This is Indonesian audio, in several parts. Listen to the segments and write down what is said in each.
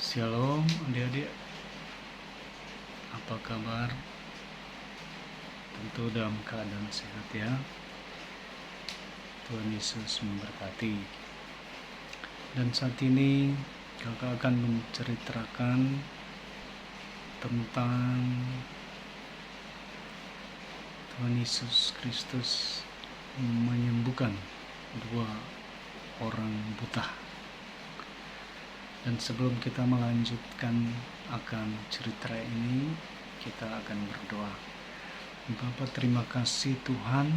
Shalom adik-adik, apa kabar? Tentu dalam keadaan sehat ya. Tuhan Yesus memberkati. Dan saat ini kakak akan menceritakan tentang Tuhan Yesus Kristus menyembuhkan dua orang buta. Dan sebelum kita melanjutkan akan cerita ini, kita akan berdoa. Bapa, terima kasih Tuhan,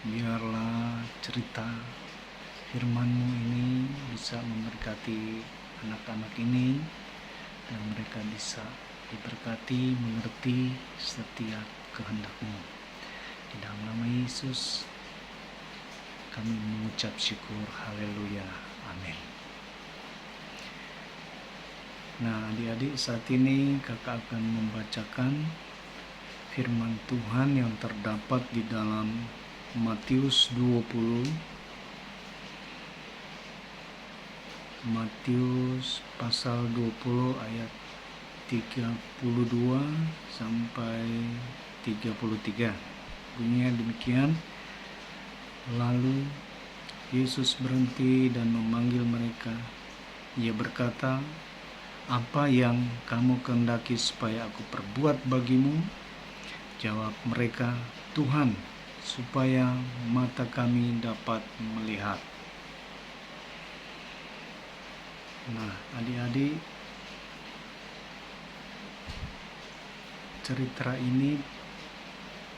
biarlah cerita firman-Mu ini bisa memberkati anak-anak ini, dan mereka bisa diberkati, mengerti setiap kehendak-Mu. Di dalam nama Yesus kami mengucap syukur, haleluya, amin. Nah, adik-adik, saat ini kakak akan membacakan firman Tuhan yang terdapat di dalam Matius 20, Matius pasal 20 ayat 32 sampai 33. Bunyinya demikian. Lalu Yesus berhenti dan memanggil mereka. Ia berkata, "Apa yang kamu kehendaki supaya aku perbuat bagimu?" Jawab mereka, "Tuhan, supaya mata kami dapat melihat." Nah, adik-adik, cerita ini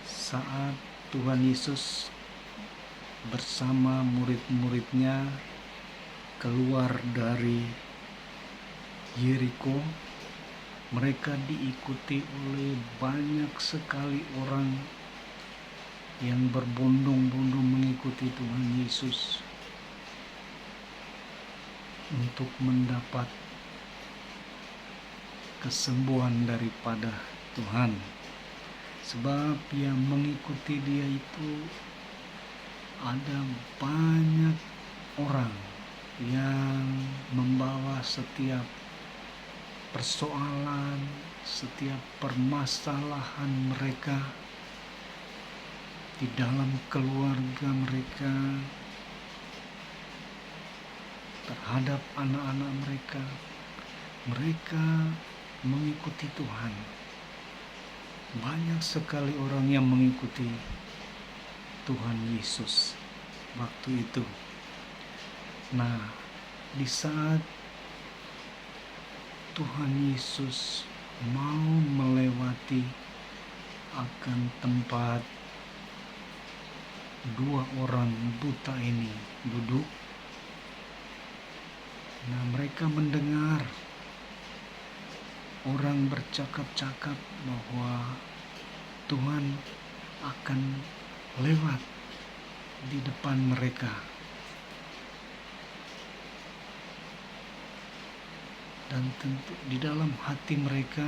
saat Tuhan Yesus bersama murid-muridnya keluar dari Yeriko. Mereka diikuti oleh banyak sekali orang yang berbondong-bondong mengikuti Tuhan Yesus untuk mendapat kesembuhan daripada Tuhan. Sebab yang mengikuti Dia itu ada banyak orang yang membawa setiap persoalan, setiap permasalahan mereka di dalam keluarga mereka, terhadap anak-anak mereka. Mereka mengikuti Tuhan. Banyak sekali orang yang mengikuti Tuhan Yesus waktu itu. Nah, di saat Tuhan Yesus mau melewati akan tempat dua orang buta ini duduk, nah mereka mendengar orang bercakap-cakap bahwa Tuhan akan lewat di depan mereka. Dan tentu di dalam hati mereka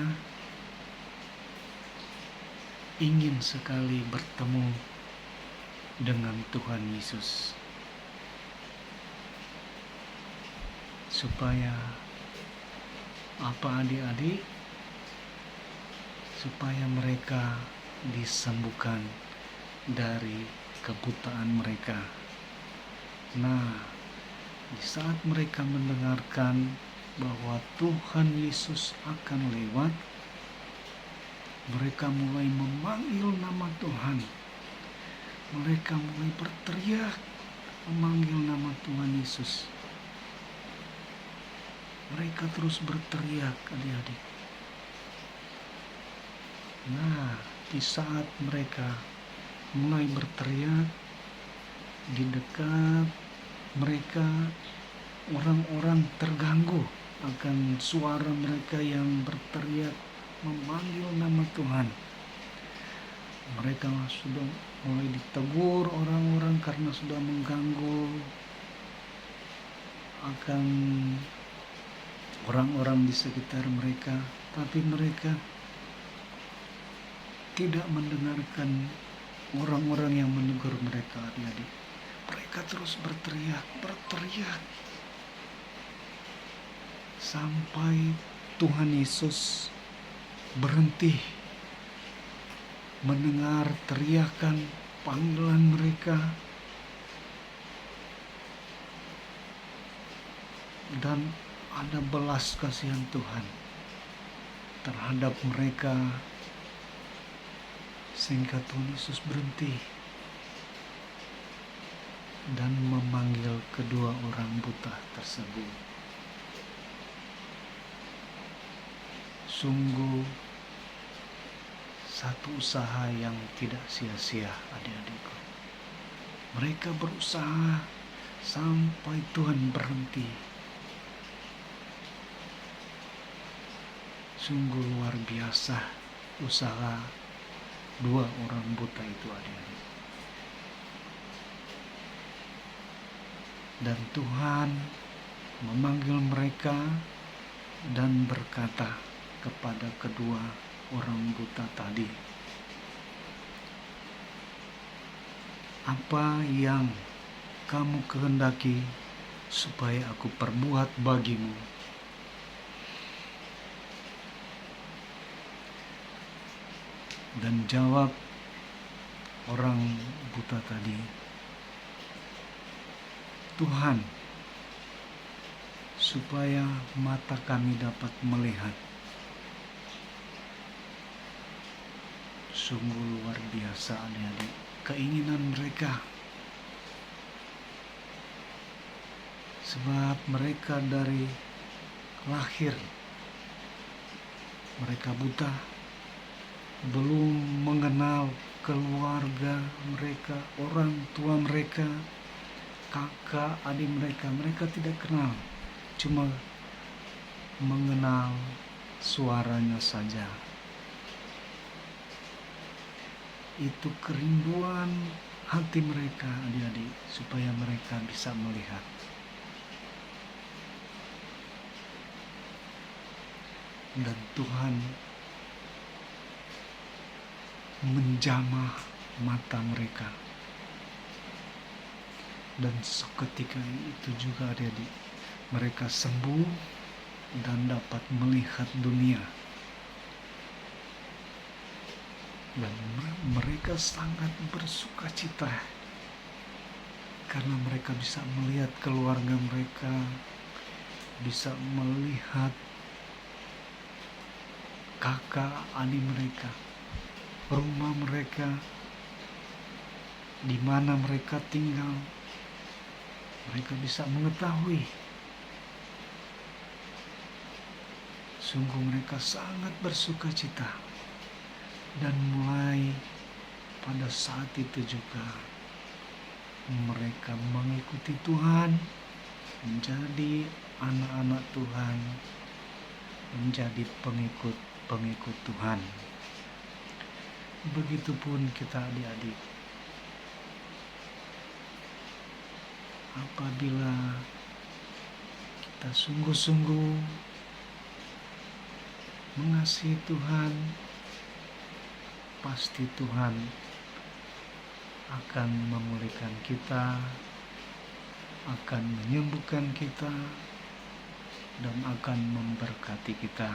ingin sekali bertemu dengan Tuhan Yesus, supaya apa adik-adik? Supaya mereka disembuhkan dari kebutaan mereka. Nah, di saat mereka mendengarkan bahwa Tuhan Yesus akan lewat, mereka mulai memanggil nama Tuhan. Mereka mulai berteriak memanggil nama Tuhan Yesus. Mereka terus berteriak, adik-adik. Nah, di saat mereka mulai berteriak, di dekat mereka orang-orang terganggu akan suara mereka yang berteriak memanggil nama Tuhan. Mereka sudah mulai ditegur orang-orang karena sudah mengganggu akan orang-orang di sekitar mereka, tapi mereka tidak mendengarkan orang-orang yang menegur mereka, adik-adik. Mereka terus berteriak sampai Tuhan Yesus berhenti mendengar teriakan panggilan mereka dan ada belas kasihan Tuhan terhadap mereka, sehingga Tuhan Yesus berhenti dan memanggil kedua orang buta tersebut. Sungguh satu usaha yang tidak sia-sia, adik-adikku. Mereka berusaha sampai Tuhan berhenti. Sungguh luar biasa usaha dua orang buta itu, adik-adik. Dan Tuhan memanggil mereka dan berkata kepada kedua orang buta tadi, "Apa yang kamu kehendaki supaya aku perbuat bagimu?" Dan jawab orang buta tadi, "Tuhan, supaya mata kami dapat melihat." Sungguh luar biasa, adik-adik, keinginan mereka. Sebab mereka dari lahir, mereka buta, belum mengenal keluarga mereka, orang tua mereka, kakak, adik mereka. Mereka tidak kenal, cuma mengenal suaranya saja. Itu kerinduan hati mereka, adik-adik, supaya mereka bisa melihat. Dan Tuhan menjamah mata mereka. Dan seketika itu juga, adik-adik, mereka sembuh dan dapat melihat dunia. Dan mereka sangat bersuka cita karena mereka bisa melihat keluarga mereka, bisa melihat kakak adik mereka, rumah mereka, di mana mereka tinggal. Mereka bisa mengetahui. Sungguh mereka sangat bersuka cita. Dan mulai pada saat itu juga mereka mengikuti Tuhan, menjadi anak-anak Tuhan, menjadi pengikut Tuhan. Begitupun kita, adik-adik. Apabila kita sungguh-sungguh mengasihi Tuhan, pasti Tuhan akan memulihkan kita, akan menyembuhkan kita, dan akan memberkati kita.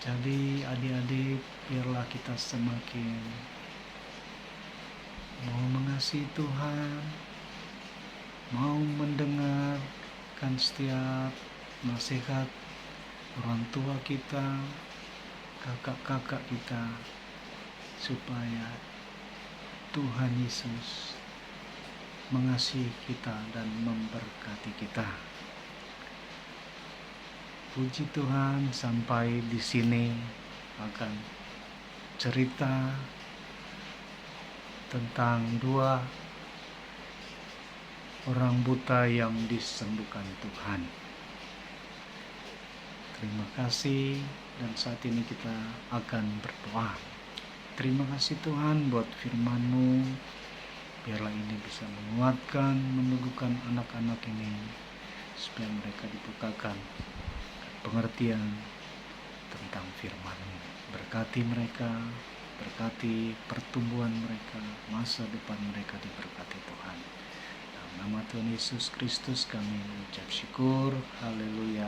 Jadi adik-adik, biarlah kita semakin mau mengasihi Tuhan, mau mendengarkan setiap nasihat orang tua kita, kakak-kakak kita, supaya Tuhan Yesus mengasihi kita dan memberkati kita. Puji Tuhan, sampai di sini akan cerita tentang dua orang buta yang disembuhkan Tuhan. Terima kasih, dan saat ini kita akan berdoa. Terima kasih Tuhan buat firman-Mu. Biarlah ini bisa menguatkan, meneguhkan anak-anak ini, supaya mereka dibukakan pengertian tentang firman-Mu. Berkati mereka, berkati pertumbuhan mereka, masa depan mereka diberkati Tuhan. Nama Tuhan Yesus Kristus kami ucap syukur. Haleluya.